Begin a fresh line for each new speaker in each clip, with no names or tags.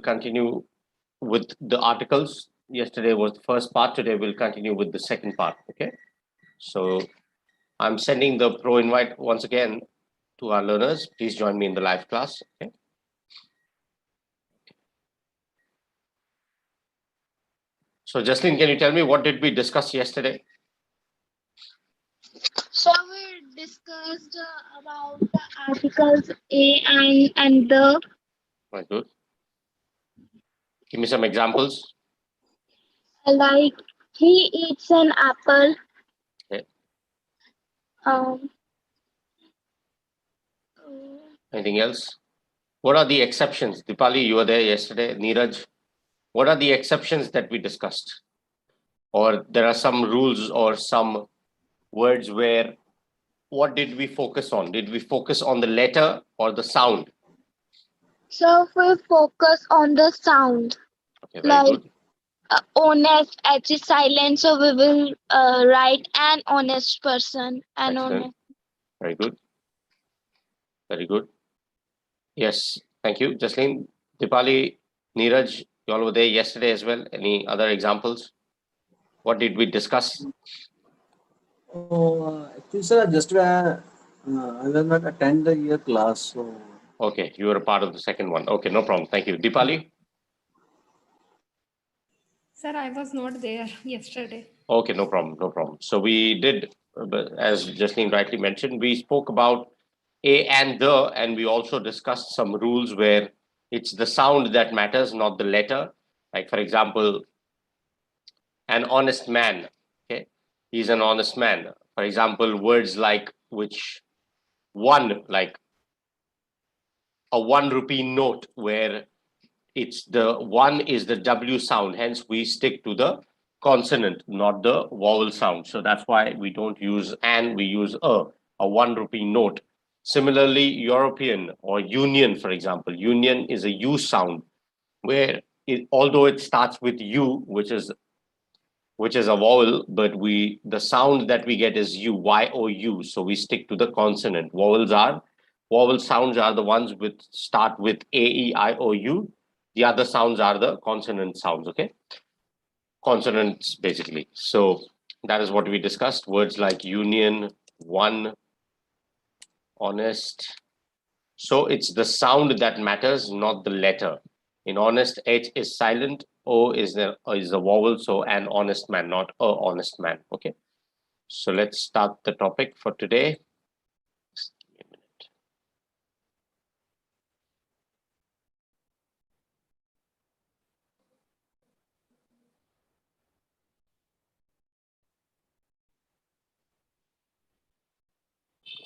continue with the articles. Yesterday was the first part. Today we'll continue with the second part. Okay. So I'm sending the pro invite once again to our learners. Please join me in the live class. Okay. So Jaslyn, can you tell me what did we discuss yesterday?
So we discussed about the articles a and the.
Very good. Give me some examples.
Like he eats an apple.
Okay.
Um,
Anything else? What are the exceptions? Dipali, you were there yesterday. Neeraj, what are the exceptions that we discussed? Or there are some rules or some words where what did we focus on? Did we focus on the letter or the sound?
So we focus on the sound.
Okay, very good.
Honest, H is silent, so we will write an honest person. An
Excellent.
honest.
Very good. Very good. Yes, thank you. Jaslyn, Dipali, Neeraj, you all were there yesterday as well. Any other examples? What did we discuss?
Oh, actually, sir, I will not attend your class. So.
Okay, you were a part of the second one. Okay, no problem. Thank you. Dipali?
Sir, I was not there yesterday.
Okay, no problem. No problem. So we did, as Jaslyn rightly mentioned, we spoke about a and the, and we also discussed some rules where it's the sound that matters, not the letter. Like, for example, an honest man. Okay, he's an honest man. For example, words like which one, like a 1 rupee note, where it's the one is the W sound. Hence, we stick to the consonant, not the vowel sound. So that's why we don't use and, we use a 1 rupee note. Similarly, European or union, for example, union is a U sound, where although it starts with U, which is a vowel, but the sound that we get is U, Y-O-U. So we stick to the consonant. Vowel sounds are the ones which start with A-E-I-O-U. The other sounds are the consonant sounds, okay? Consonants, basically. So that is what we discussed. Words like union, one, honest. So it's the sound that matters, not the letter. In honest, H is silent, O is the vowel, so an honest man, not a honest man. Okay. So let's start the topic for today. Just give me a minute.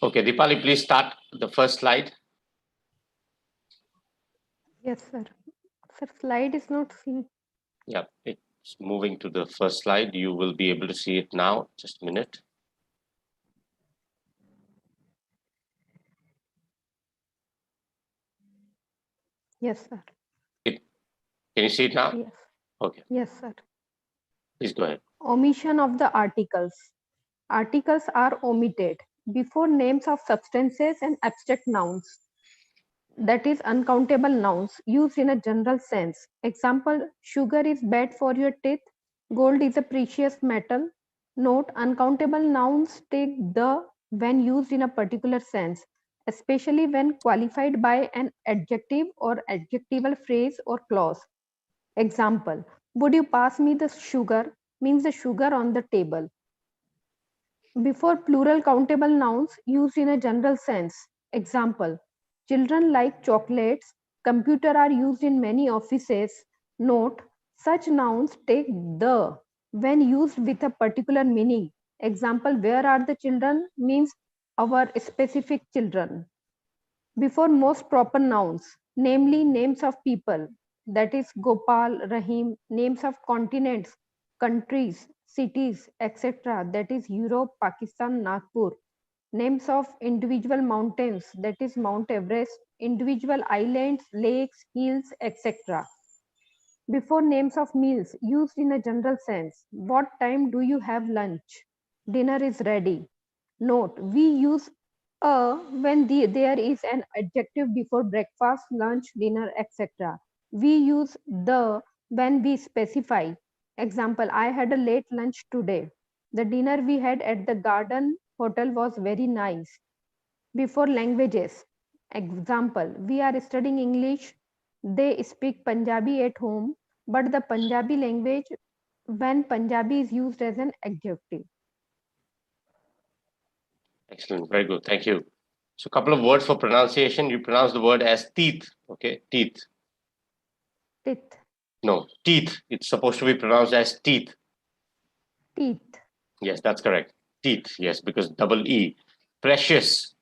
Okay, Dipali, please start the first slide.
Yes, sir. Sir, slide is not seen.
Yeah, it's moving to the first slide. You will be able to see it now. Just a minute.
Yes, sir.
Can you see it now?
Yes.
Okay.
Yes, sir.
Please go ahead.
Omission of the articles. Articles are omitted before names of substances and abstract nouns. That is uncountable nouns used in a general sense. Example, sugar is bad for your teeth. Gold is a precious metal. Note, uncountable nouns take the when used in a particular sense, especially when qualified by an adjective or adjectival phrase or clause. Example, would you pass me the sugar means the sugar on the table. Before plural countable nouns used in a general sense. Example, children like chocolates. Computer are used in many offices. Note, such nouns take the when used with a particular meaning. Example, where are the children means our specific children. Before most proper nouns, namely names of people, that is Gopal, Rahim, names of continents, countries, cities, etc., that is Europe, Pakistan, Nagpur, names of individual mountains, that is Mount Everest, individual islands, lakes, hills, etc. Before names of meals used in a general sense, what time do you have lunch? Dinner is ready. Note, we use when there is an adjective before breakfast, lunch, dinner, etc. We use the when we specify. Example, I had a late lunch today. The dinner we had at the Garden Hotel was very nice. Before languages. Example, we are studying English. They speak Punjabi at home, but the Punjabi language when Punjabi is used as an adjective.
Excellent. Very good. Thank you. So a couple of words for pronunciation. You pronounce the word as teeth. Okay, teeth.
Teeth.
No, teeth. It's supposed to be pronounced as teeth.
Teeth.
Yes, that's correct. Teeth. Yes, because double E. Precious.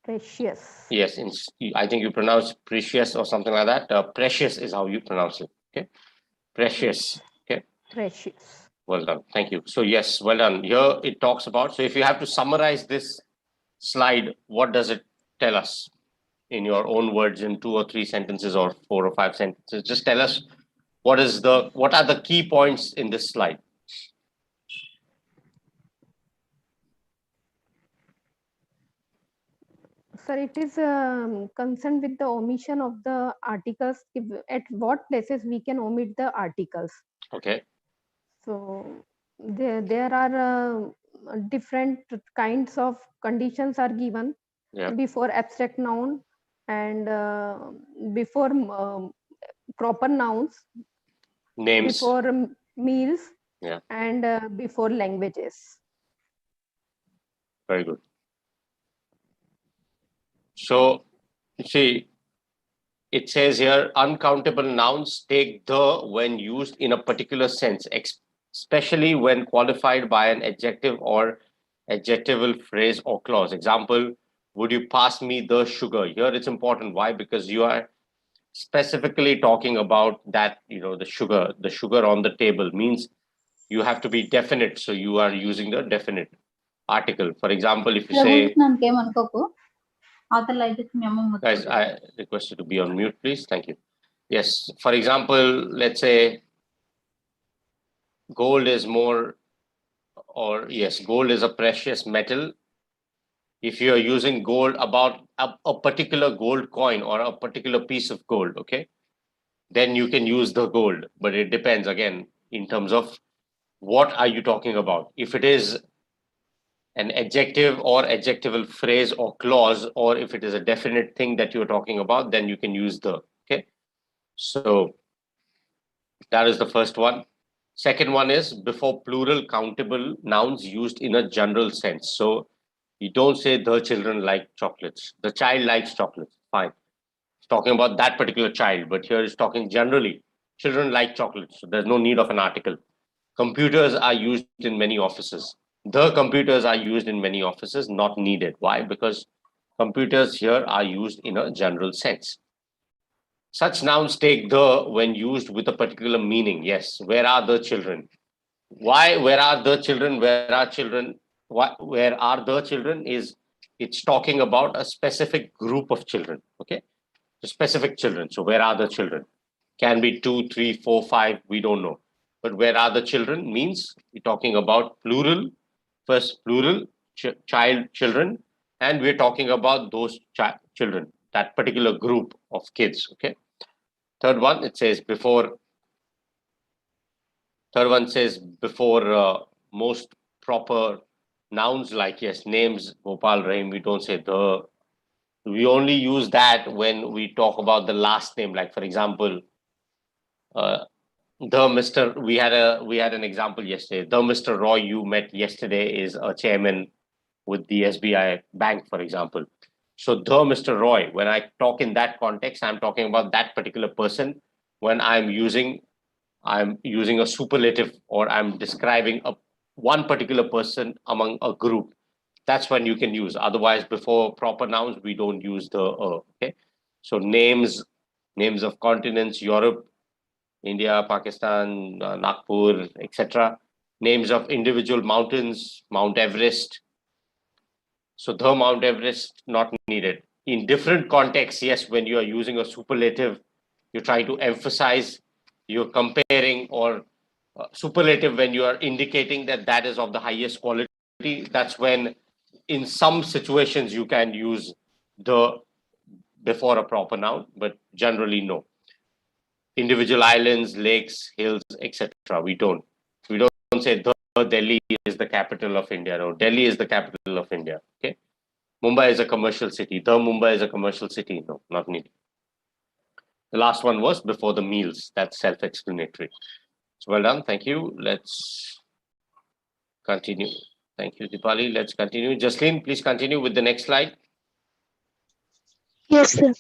Precious.
Yes, I think you pronounce precious or something like that. Precious is how you pronounce it. Okay, precious. Okay,
Precious.
well done. Thank you. So yes, well done. Here it talks about. So if you have to summarize this slide, what does it tell us in your own words, in 2 or 3 sentences or 4 or 5 sentences? Just tell us what are the key points in this slide.
Sir, it is concerned with the omission of the articles. At what places we can omit the articles?
Okay.
So there are different kinds of conditions are given before abstract noun and before proper nouns,
names,
before meals,
yeah,
and before languages.
Very good. So, you see, it says here, uncountable nouns take the when used in a particular sense, especially when qualified by an adjective or adjectival phrase or clause. Example, would you pass me the sugar? Here it's important. Why? Because you are specifically talking about that, the sugar on the table means you have to be definite. So you are using the definite article. For example, if you say, guys, I request you to be on mute, please. Thank you. Yes. For example, let's say gold is more, or yes, gold is a precious metal. If you are using gold about a particular gold coin or a particular piece of gold, okay, then you can use the gold. But it depends again in terms of what are you talking about. If it is an adjective or adjectival phrase or clause, or if it is a definite thing that you're talking about, then you can use the, okay. So that is the first one. Second one is before plural countable nouns used in a general sense. So you don't say the children like chocolates. The child likes chocolates. Fine. It's talking about that particular child, but here it's talking generally. Children like chocolates. So there's no need of an article. Computers are used in many offices. The computers are used in many offices, not needed. Why? Because computers here are used in a general sense. Such nouns take the when used with a particular meaning. Yes. Where are the children? Why? Where are the children? Where are children? Where are the children is it's talking about a specific group of children. Okay. The specific children. So where are the children? Can be 2, 3, 4, 5. We don't know. But where are the children means we're talking about plural. First plural children, and we're talking about those children, that particular group of kids. Okay. Third one, it says before. Third one says before most proper nouns like yes, names, Gopal, Rahim. We don't say the. We only use that when we talk about the last name. Like for example, the Mr. We had an example yesterday. The Mr. Roy you met yesterday is a chairman with the SBI Bank, for example. So the Mr. Roy, when I talk in that context, I'm talking about that particular person. When I'm using a superlative or I'm describing one particular person among a group. That's when you can use. Otherwise, before proper nouns, we don't use the okay. So names of continents, Europe, India, Pakistan, Nagpur, etc. Names of individual mountains, Mount Everest. So the Mount Everest not needed. In different contexts, yes, when you are using a superlative, you're trying to emphasize, you're comparing, or superlative when you are indicating that is of the highest quality. That's when in some situations you can use the before a proper noun, but generally no. Individual islands, lakes, hills, etc. We don't say the Delhi is the capital of India. No, Delhi is the capital of India. Okay. Mumbai is a commercial city. The Mumbai is a commercial city. No, not needed. The last one was before the meals. That's self-explanatory. So well done. Thank you. Let's continue. Thank you, Dipali. Let's continue. Jasleen, please continue with the next slide.
Yes, sir.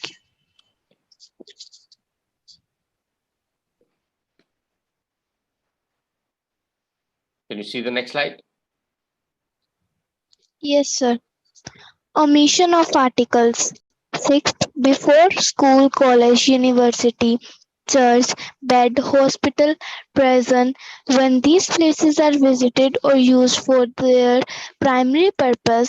Can you see the next slide?
Yes, sir. Omission of articles. Sixth, before school, college, university, church, bed, hospital, prison, when these places are visited or used for their primary purpose.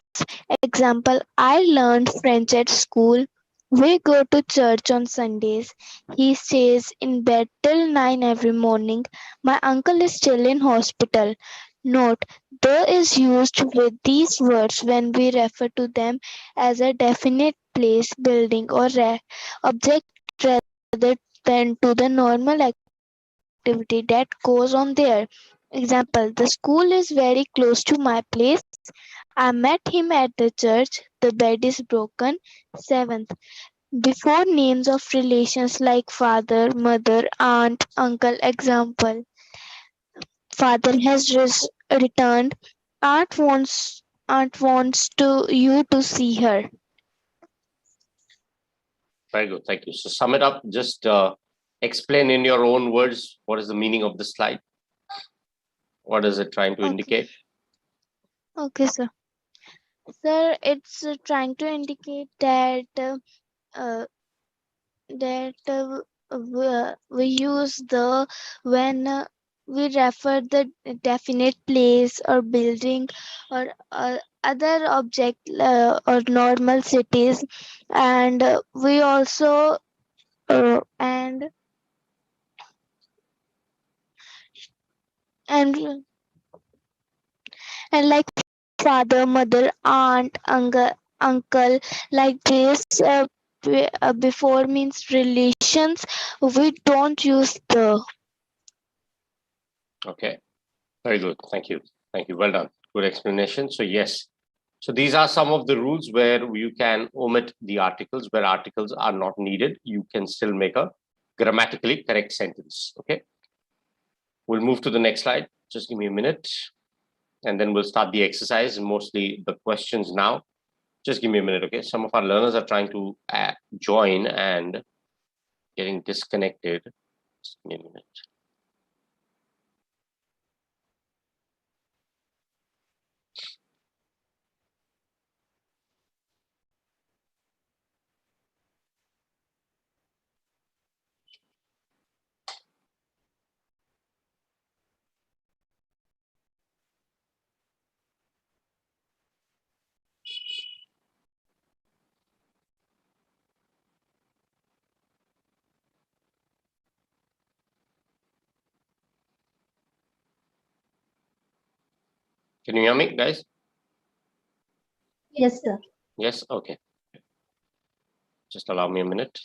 Example, I learned French at school. We go to church on Sundays. He stays in bed till 9 every morning. My uncle is still in hospital. Note, the is used with these words when we refer to them as a definite place, building, or object rather than to the normal activity that goes on there. Example, the school is very close to my place. I met him at the church. The bed is broken. Seventh, before names of relations like father, mother, aunt, uncle. Example, father has returned. Aunt wants to you to see her.
Very good. Thank you. So sum it up. Just explain in your own words what is the meaning of the slide. What is it trying to
Okay.
indicate?
Okay, sir. Sir, it's trying to indicate that uh, we use the when we refer the definite place or building or other object or normal cities, and we also and and like father, mother, aunt, uncle, like this. Before means relations, we don't use the.
Okay. Very good. Thank you. Thank you. Well done. Good explanation. So yes. So these are some of the rules where you can omit the articles. Where articles are not needed, you can still make a grammatically correct sentence. Okay. We'll move to the next slide. Just give me a minute. And then we'll start the exercise and mostly the questions now. Just give me a minute, okay? Some of our learners are trying to join and getting disconnected. Just give me a minute. Can you hear me, guys?
Yes, sir.
Yes? Okay. Just allow me a minute.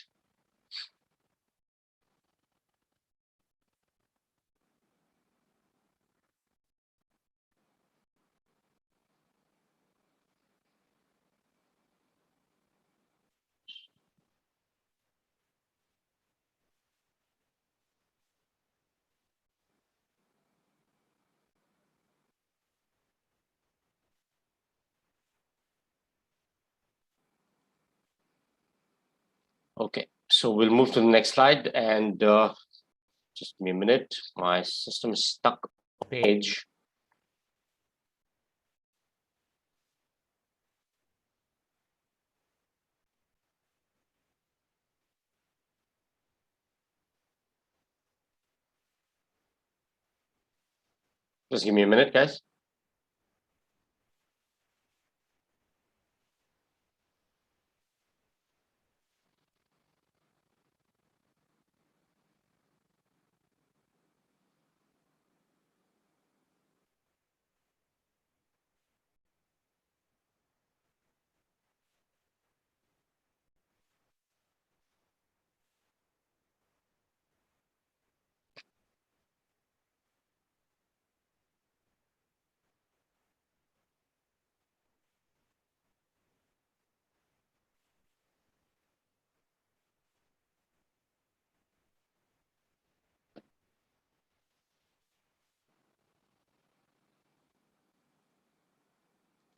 Okay, so we'll move to the next slide and just give me a minute. My system is stuck page. Just give me a minute, guys.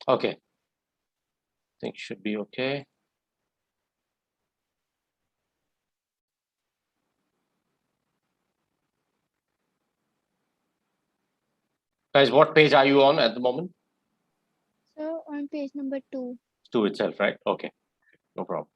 Okay. Think should be okay. Guys, what page are you on at the moment?
So on page number 2.
2 itself, right? Okay, no problem.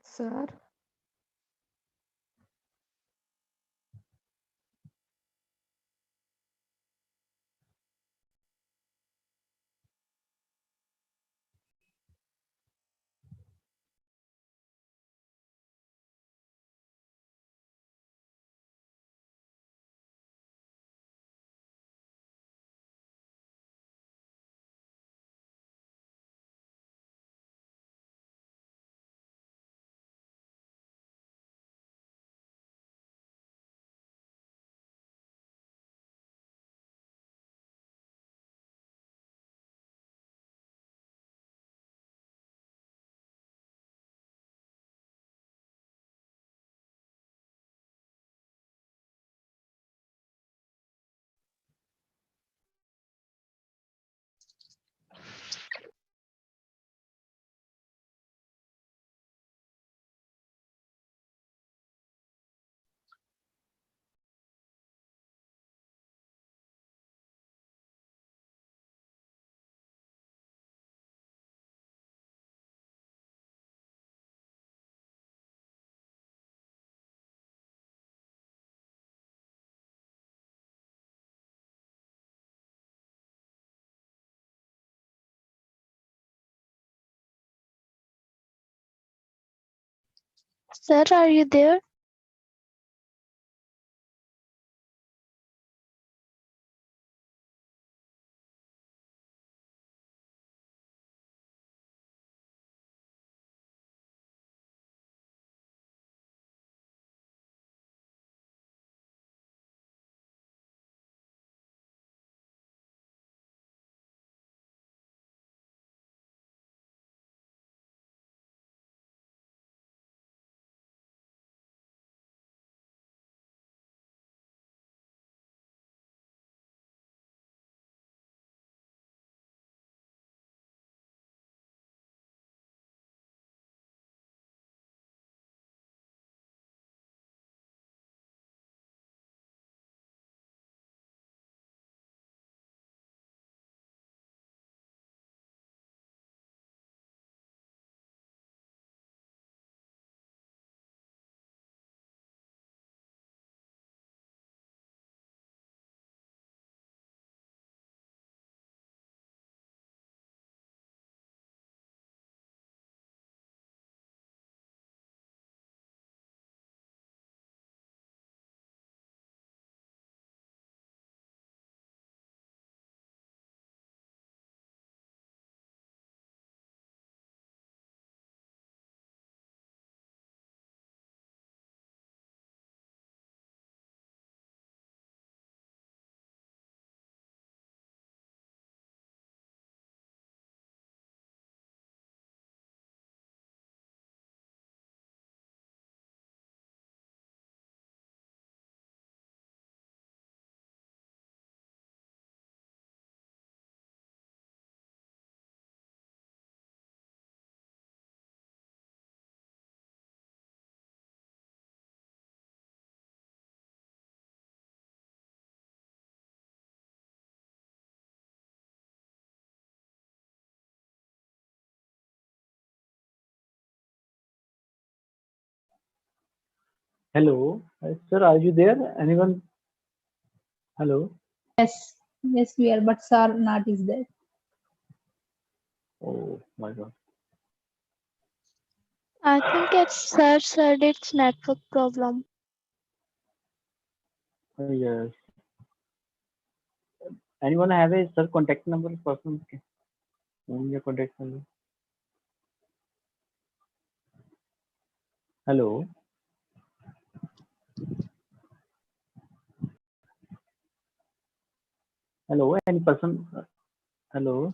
Sir,
Sir, are you there?
Hello, sir, are you there? Anyone? Hello.
Yes, yes, we are, but sir not is there.
Oh my God.
I think it's Sir said it's network problem.
Yes. Anyone have a sir contact number? Person? Your contact number. Hello. Hello. Any person? Hello.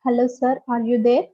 Hello, sir, are you there?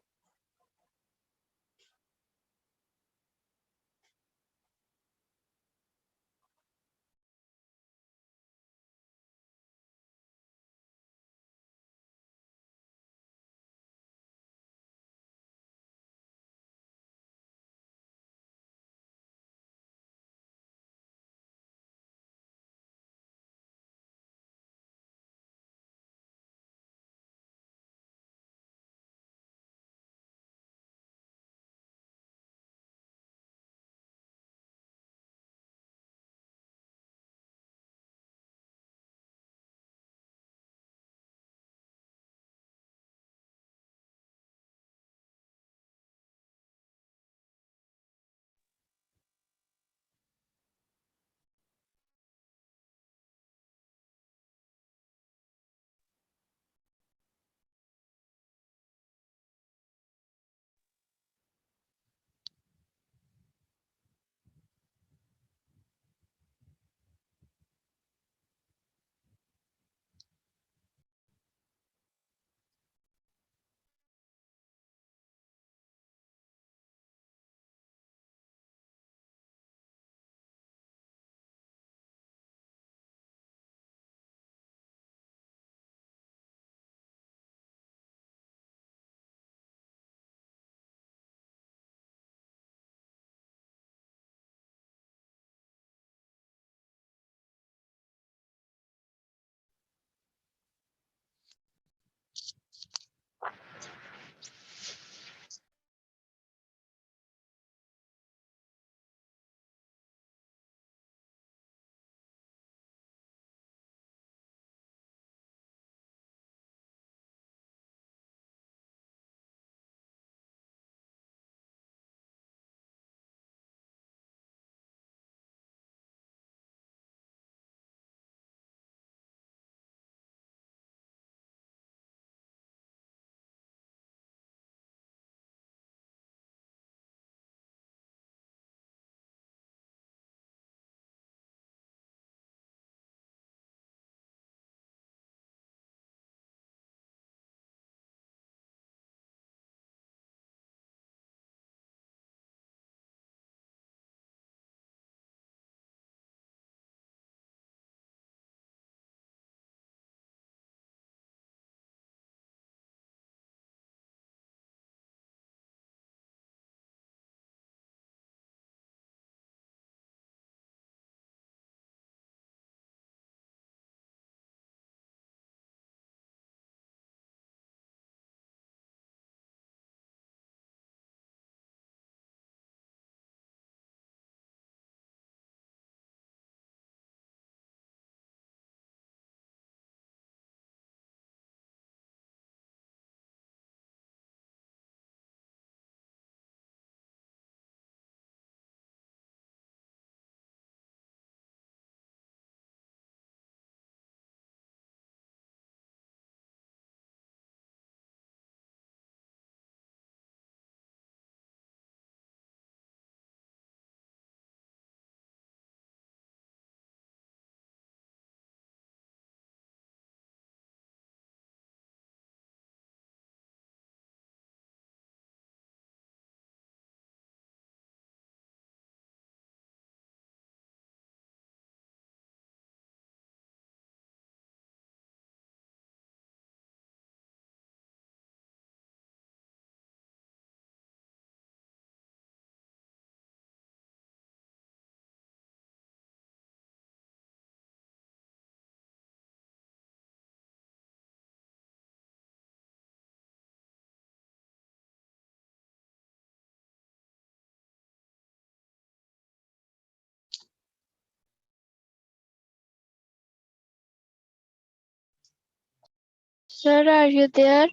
Sir, are you there?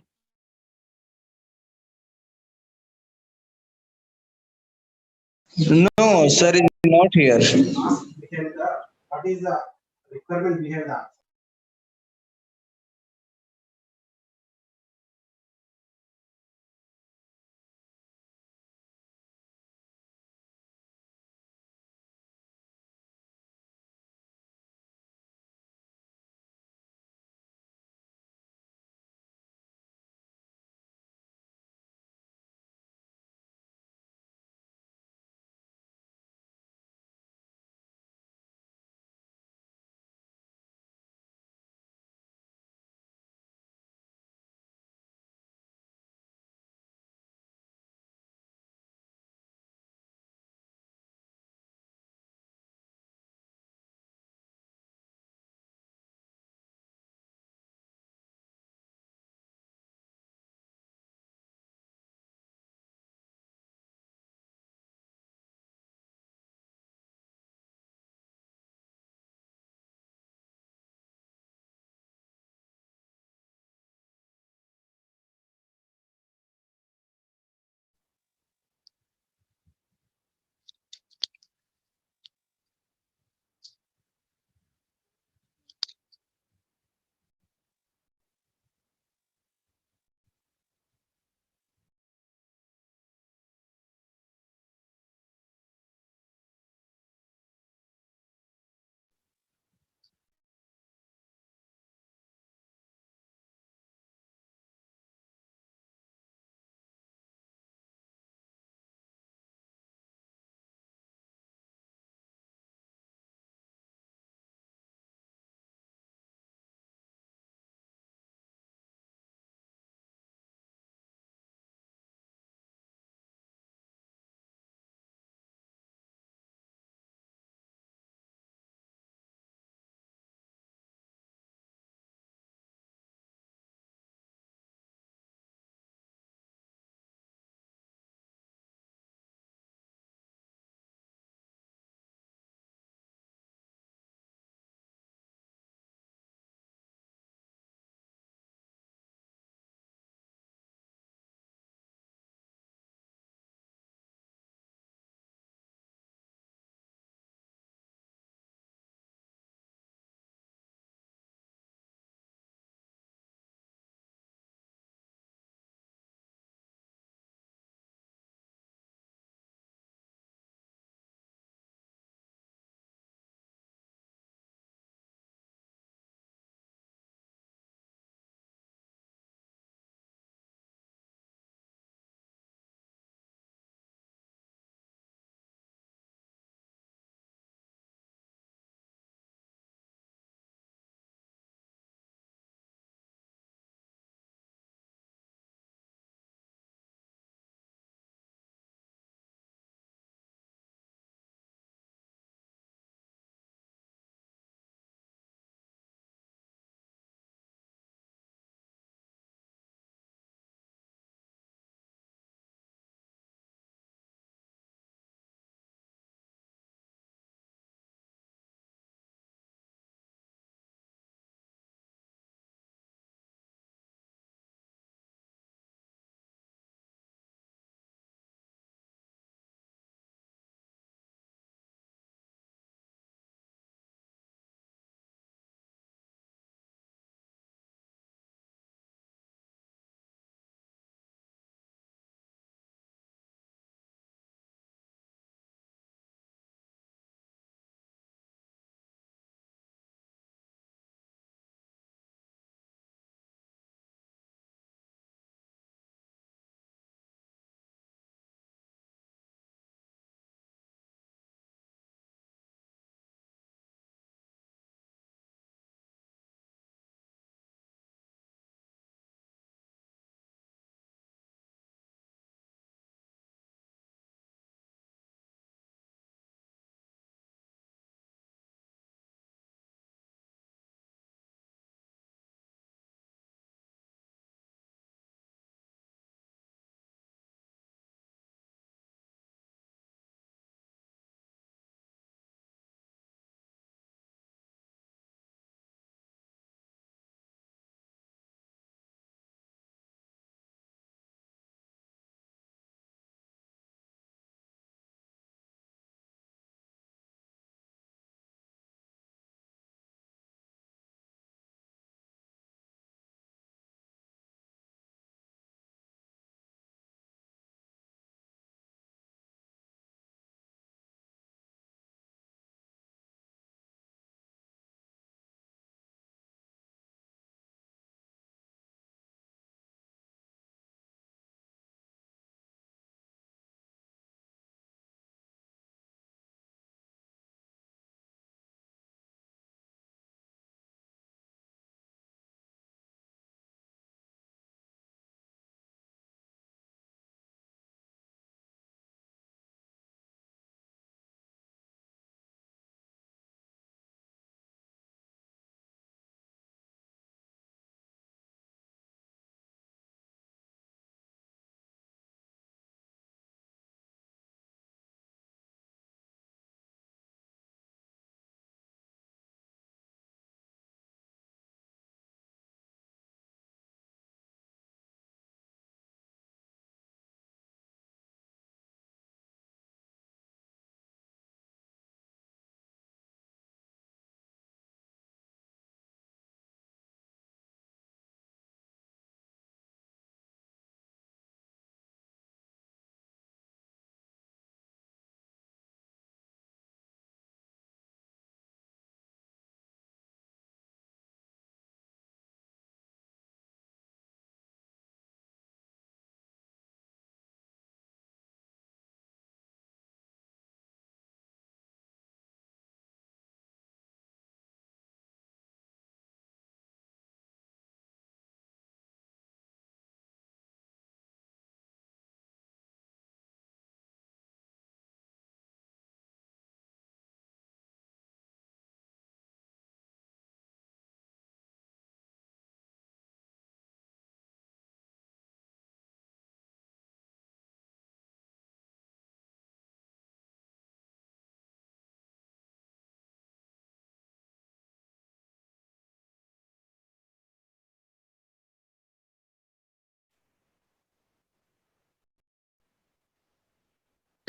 No, sir is not here.
What is the requirement we have the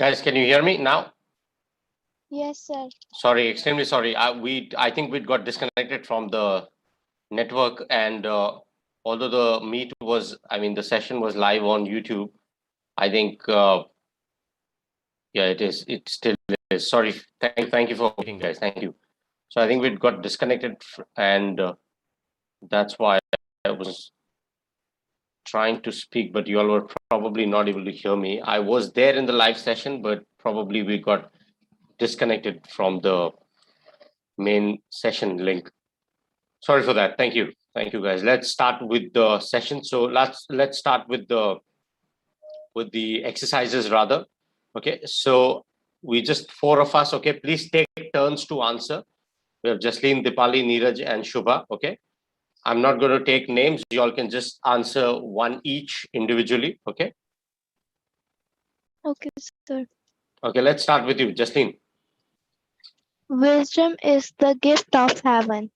Guys, can you hear me now?
Yes, sir.
Sorry, extremely sorry. I think we got disconnected from the network, and although the meet was, I mean, the session was live on YouTube, I think, yeah, it is. It still is. Sorry. Thank you for waiting, guys. Thank you. So I think we got disconnected, and that's why I was trying to speak, but you all were probably not able to hear me. I was there in the live session, but probably we got disconnected from the main session link. Sorry for that. Thank you. Thank you, guys. Let's start with the session. So let's start with the exercises rather. Okay. So we just 4 of us. Okay. Please take turns to answer. We have Jasleen, Dipali, Neeraj, and Shubha. Okay. I'm not going to take names. You all can just answer one each individually. Okay.
Okay, sir.
Okay. Let's start with you, Jasleen.
Wisdom is the gift of heaven.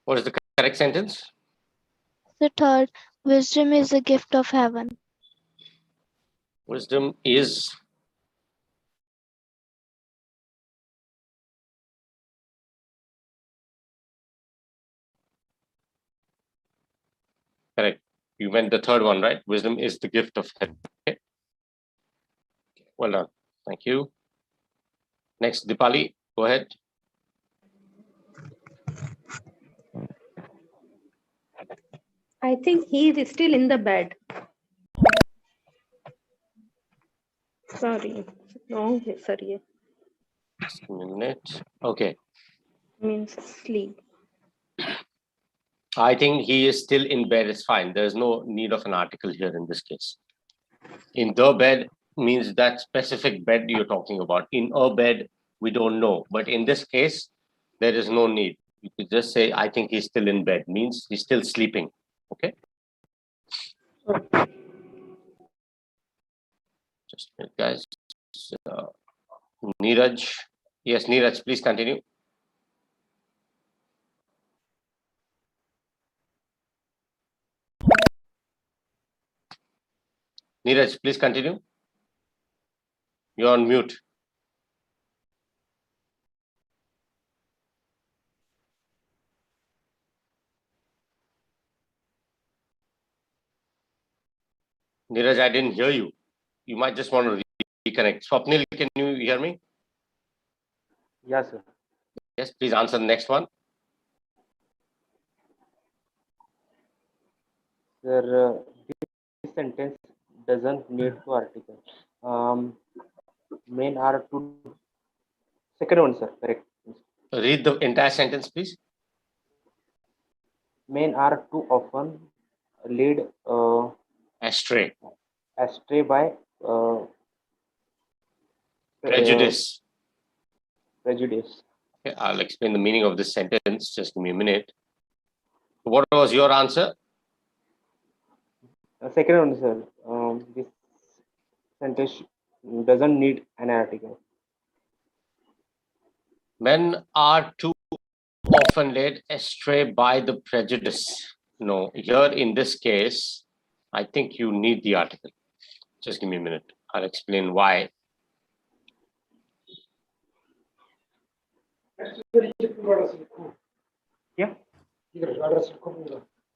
What is the correct sentence?
The third, wisdom is the gift of heaven.
Wisdom is correct. You meant the third one, right? Wisdom is the gift of heaven. Okay. Well done. Thank you. Next, Dipali, go ahead.
I think he is still in the bed. Sorry, wrong है sir ये
Just a minute. Okay.
means sleep.
I think he is still in bed. It's fine. There's no need of an article here in this case. In the bed means that specific bed you're talking about. In a bed, we don't know. But in this case, there is no need. You could just say, I think he's still in bed, means he's still sleeping. Okay. Just a minute, guys. Neeraj. Yes, Neeraj, please continue. Neeraj, please continue. You're on mute. Neeraj, I didn't hear you. You might just want to reconnect. Swapnil, can you hear me?
Yes, sir.
Yes, please answer the next one.
Sir, this sentence doesn't need two articles. Men are two. Second one, sir. Correct.
Read the entire sentence, please.
Men are too often led
Astray.
astray by
Prejudice.
prejudice.
Okay, I'll explain the meaning of this sentence. Just give me a minute. What was your answer?
Second one, sir. This sentence doesn't need an article.
Men are too often led astray by the prejudice. No, here in this case, I think you need the article. Just give me a minute. I'll explain why.
Yeah.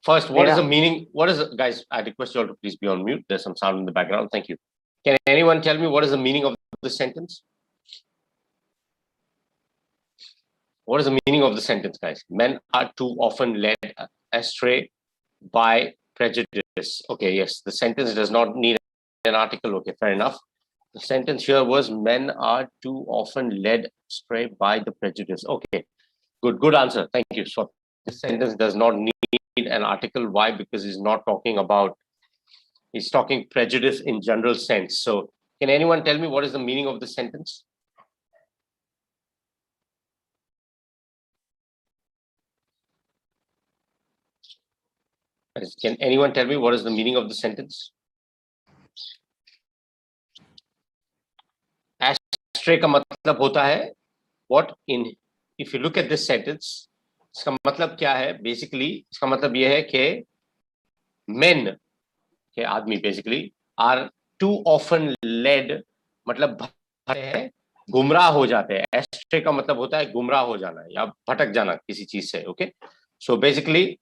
First, what is the meaning? What is guys? I request you all to please be on mute. There's some sound in the background. Thank you. Can anyone tell me what is the meaning of the sentence? What is the meaning of the sentence, guys? Men are too often led astray by prejudice. Okay, yes, the sentence does not need an article. Okay, fair enough. The sentence here was men are too often led astray by the prejudice. Okay, good answer. Thank you. So this sentence does not need an article. Why? Because he's not talking about, he's talking prejudice in general sense. So can anyone tell me what is the meaning of the sentence? Can anyone tell me what is the meaning of the sentence? Astray का मतलब होता है what in, if you look at this sentence, इसका मतलब क्या है? Basically इसका मतलब ये है कि men के आदमी basically are too often led, मतलब भटकते हैं, गुमराह हो जाते हैं. एस्ट्रे का मतलब होता है गुमराह हो जाना या भटक जाना किसी चीज से. Okay, so basically,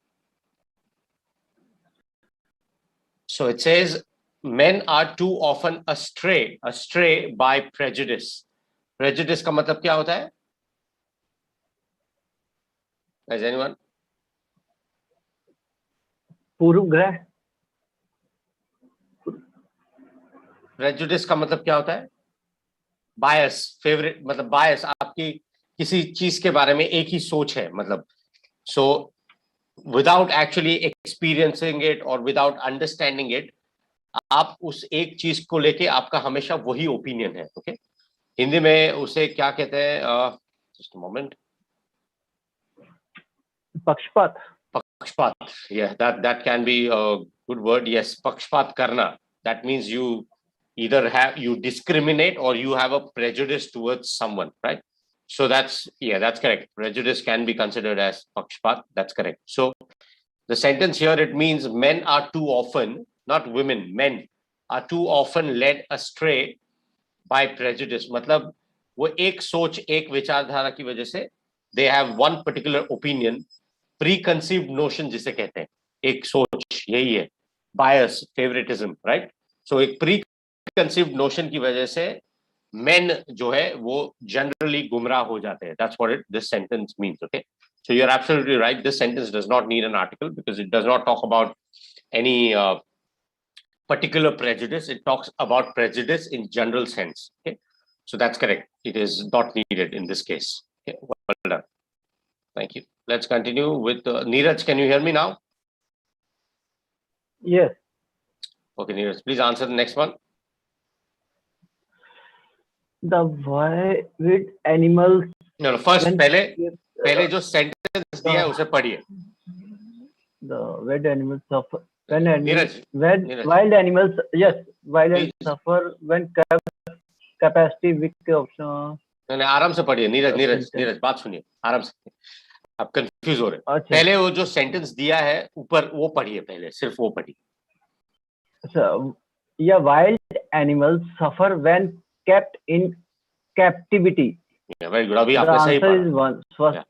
so it says men are too often astray by prejudice. Prejudice का मतलब क्या होता है? Has anyone?
पूर्वग्रह.
Prejudice का मतलब क्या होता है? Bias, favorite, मतलब bias, आपकी किसी चीज के बारे में एक ही सोच है, मतलब. So without actually experiencing it or without understanding it, आप उस एक चीज को लेके आपका हमेशा वही ओपिनियन है. ओके, हिंदी में उसे क्या कहते हैं? Just moment.
पक्षपात.
Pakshpat. Yeah, that can be a good word. Yes, pakshpat karna. That means you either you discriminate or you have a prejudice towards someone, right? So that's correct. Prejudice can be considered as pakshpat. That's correct. So the sentence here, it means men are too often, not women, men are too often led astray by prejudice. मतलब वो एक सोच, एक विचारधारा की वजह से they have one particular opinion, preconceived notion जिसे कहते हैं, एक सोच, यही है बायस, फेवरेटिज्म, राइट? सो एक प्रीकंसीव्ड नोशन की वजह से मेन जो है वो जनरली गुमराह हो जाते हैं. That's what this sentence means. Okay, so you are absolutely right. This sentence does not need an article because it does not talk about any particular prejudice. It talks about prejudice in general sense. Okay, so that's correct. It is not needed in this case. Okay, well done. Thank you. Let's continue with Neeraj. Can you hear me now?
Yes.
Okay, Neeraj, please answer the next one.
The wild animals.
No, first
when-
पहले जो sentence दिया है उसे पढ़िए.
The wild animals suffer when
Neeraj.
wild animals. Yes, wild
Please.
animals suffer when capacity weak option.
नहीं, आराम से पढ़िए. नीरज बात सुनिए आराम से. आप कंफ्यूज हो रहे हैं.
अच्छा.
पहले वो जो सेंटेंस दिया है ऊपर वो पढ़िए, पहले सिर्फ वो पढ़िए.
So, yeah, wild animals suffer when kept in captivity.
Very good. अभी
The
आपने सही
answer
पढ़ा.
is one. First,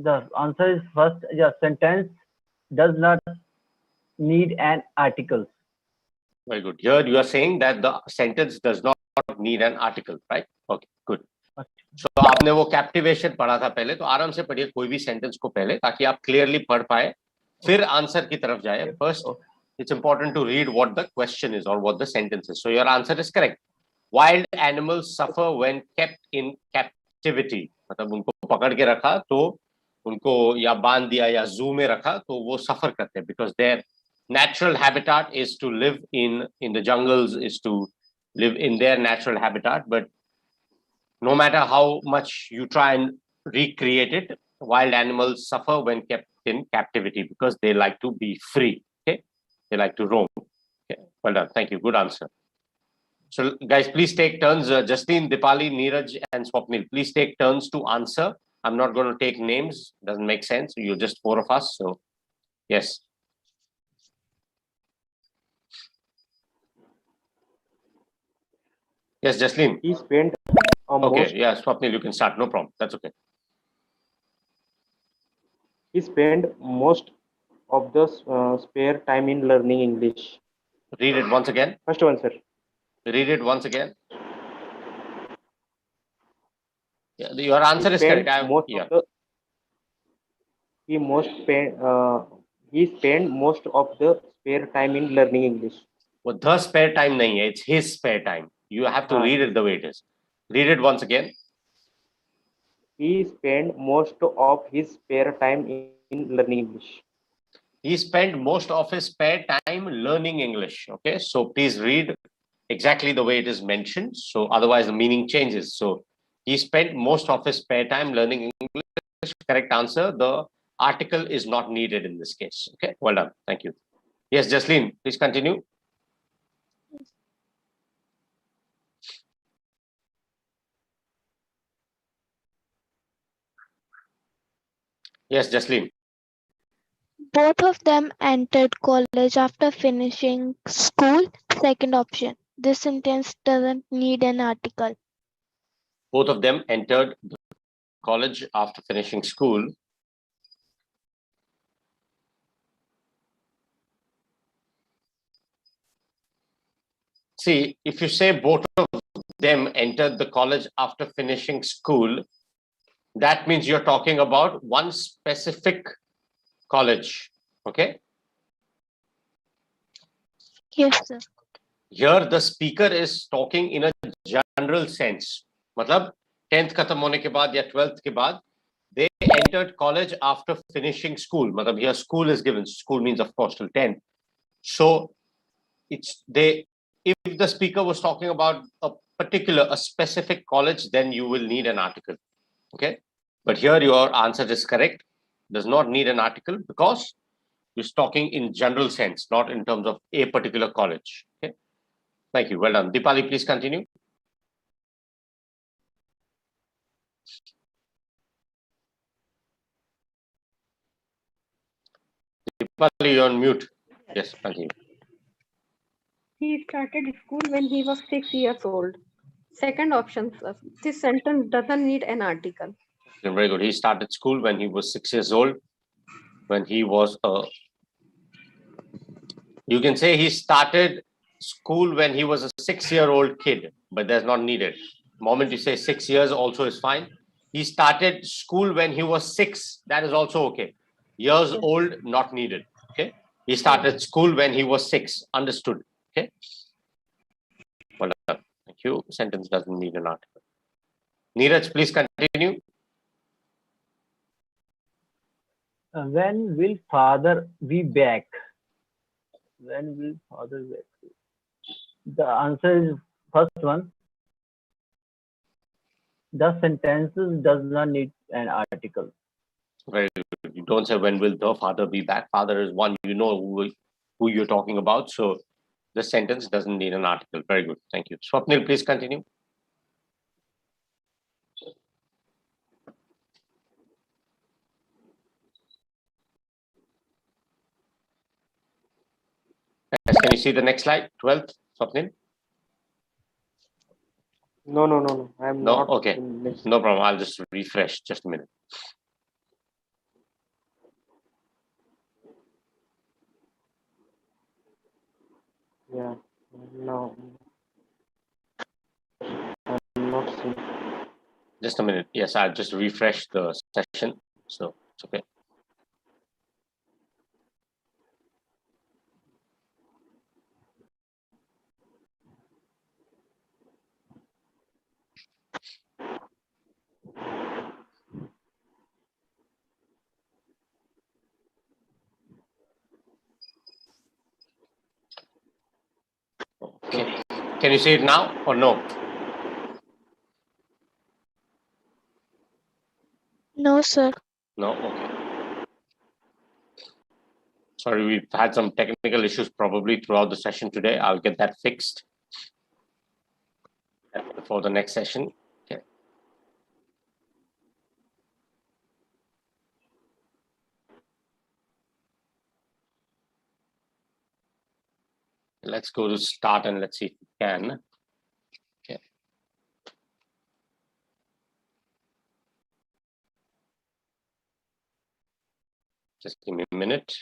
the answer is first. Yeah, sentence does not need an article.
Very good. Here you are saying that the sentence does not need an article, right? Okay, good. So आपने वो कैप्टिवेशन पढ़ा था पहले, तो आराम से पढ़िए कोई भी सेंटेंस को पहले, ताकि आप क्लियरली पढ़ पाए, फिर आंसर की तरफ जाए. First it's important to read what the question is or what the sentence is. So your answer is correct. Wild animals suffer when kept in captivity. मतलब उनको पकड़ के रखा तो उनको या बांध दिया या जू में रखा तो वो सफर करते हैं, because their natural habitat is to live in the jungles, is to live in their natural habitat. But no matter how much you try and recreate it, wild animals suffer when kept in captivity because they like to be free. Okay, they like to roam. Okay, well done. Thank you. Good answer. So, guys, please take turns. Justine, Dipali, Neeraj, and Swapnil, please take turns to answer. I'm not going to take names. Doesn't make sense. You're just four of us. So, yes. Yes, Justine.
He spent
Okay, yeah, Swapnil, you can start. No problem. That's okay.
he spent most of the spare time in learning English.
Read it once again.
First one, sir.
Read it once again. Yeah, your answer is correct.
He spent most of the spare time in learning English.
Well, the spare time nahi hai, it's his spare time. You have to read it the way it is. Read it once again.
He spent most of his spare time in learning English.
He spent most of his spare time learning English. Okay, so please read exactly the way it is mentioned. So otherwise the meaning changes. So he spent most of his spare time learning English. Correct answer. The article is not needed in this case. Okay, well done. Thank you. Yes, Jasleen, please continue. Yes, Jasleen.
Both of them entered college after finishing school. Second option. This sentence doesn't need an article.
Both of them entered the college after finishing school. See, if you say both of them entered the college after finishing school, that means you're talking about one specific college. Okay.
Yes, sir.
Here the speaker is talking in a general sense. मतलब 10th खत्म होने के बाद या 12th के बाद they entered college after finishing school. मतलब here school is given. School means of course till 10th. So it's they. If the speaker was talking about a specific college, then you will need an article. Okay. But here your answer is correct. Does not need an article because it's talking in general sense, not in terms of a particular college. Okay. Thank you. Well done. Deepali, please continue. Deepali, you're on mute. Yes, continue.
He started school when he was 6 years old. Second option, sir. This sentence doesn't need an article.
Okay, very good. He started school when he was 6 years old. When he was you can say he started school when he was a 6-year-old kid, but that's not needed. The moment you say 6 years also is fine. He started school when he was 6. That is also okay. Years old, not needed. Okay. He started school when he was 6. Understood. Okay. Well done. Thank you. Sentence doesn't need an article. Neeraj, please continue.
When will father be back? When will father be back? The answer is first one. The sentences does not need an article.
Very good. You don't say when will the father be back. Father is one, you know who you're talking about. So the sentence doesn't need an article. Very good. Thank you. Swapnil, please continue. Yes, can you see the next slide? 12th, Swapnil?
No. I'm
No?
not.
Okay.
in this.
No problem. I'll just refresh. Just a minute.
Yeah. No. I'm not seeing.
Just a minute. Yes, I'll just refresh the session. So it's okay. Okay. Can you see it now or no?
No, sir.
No? Okay. Sorry, we've had some technical issues probably throughout the session today. I'll get that fixed for the next session. Okay. Let's go to start and let's see if we can. Okay. Just give me a minute.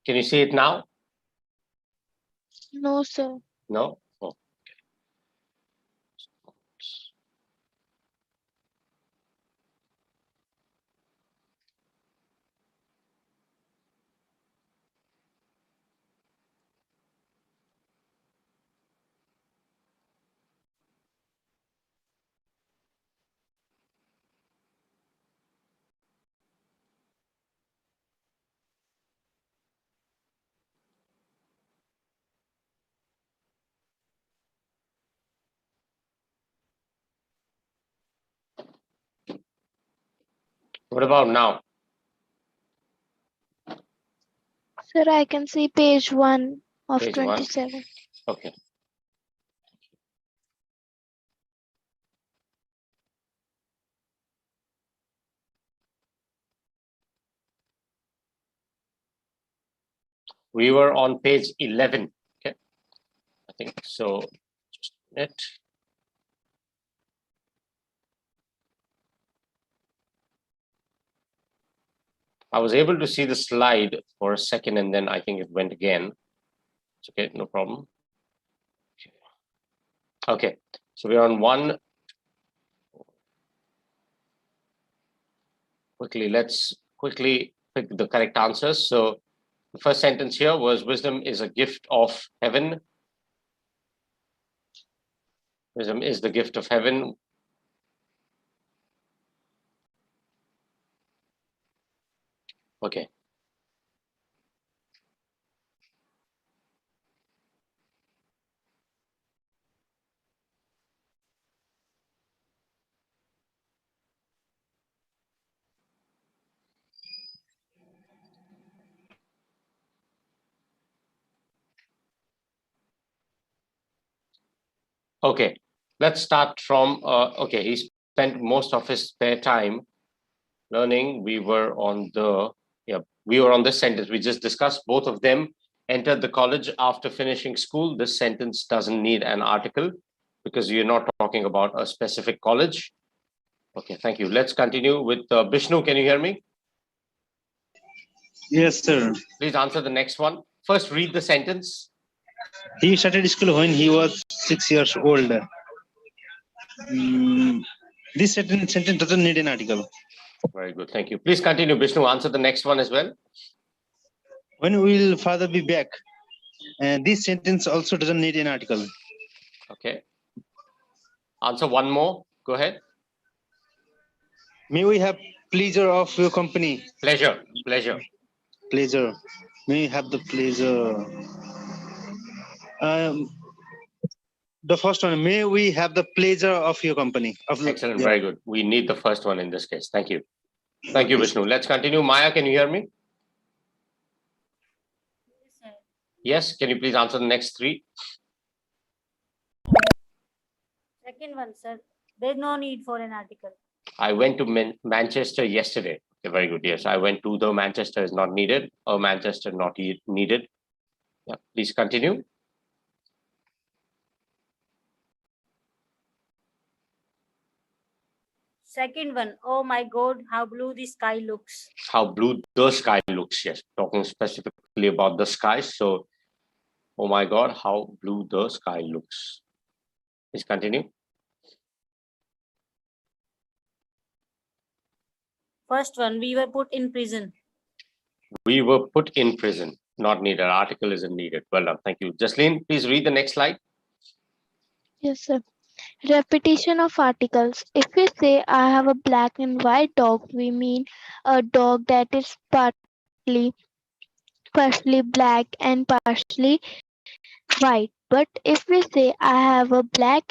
Can you see it now?
No, sir.
No? Oh. What about now?
Sir, I can see page 1 of
Page 1.
27.
Okay. We were on page 11. Okay. I think so. Just a minute. I was able to see the slide for a second and then I think it went again. It's okay, no problem. Okay, so we're on 1. Let's quickly pick the correct answers. So the first sentence here was wisdom is a gift of heaven. Wisdom is the gift of heaven. Okay. Okay, let's start from, okay, he spent most of his spare time learning. We were on this sentence. We just discussed both of them. Entered the college after finishing school. This sentence doesn't need an article because you're not talking about a specific college. Okay, thank you. Let's continue with Bishnu. Can you hear me?
Yes, sir.
Please answer the next one. First, read the sentence.
He started school when he was 6 years old. This sentence doesn't need an article.
Very good. Thank you. Please continue, Bishnu. Answer the next one as well.
When will father be back? And this sentence also doesn't need an article.
Okay. Answer one more. Go ahead.
May we have pleasure of your company?
Pleasure. Pleasure.
Pleasure. May we have the pleasure. The first one, may we have the pleasure of your company.
Excellent. Very good. We need the first one in this case. Thank you. Thank you, Vishnu. Let's continue. Maya, can you hear me? Yes. Can you please answer the next 3?
Second one, sir. There's no need for an article.
I went to Manchester yesterday. Okay, very good. Yes, I went to the Manchester is not needed. Or Manchester not needed. Yeah. Please continue.
Second one, oh my God, how blue the sky looks.
How blue the sky looks. Yes, talking specifically about the sky. So, oh my God, how blue the sky looks. Please continue.
First one, we were put in prison.
We were put in prison. Not needed. Article isn't needed. Well done. Thank you. Jasleen, please read the next slide.
Yes, sir. Repetition of articles. If we say I have a black and white dog, we mean a dog that is partially black and partially white. But if we say I have a black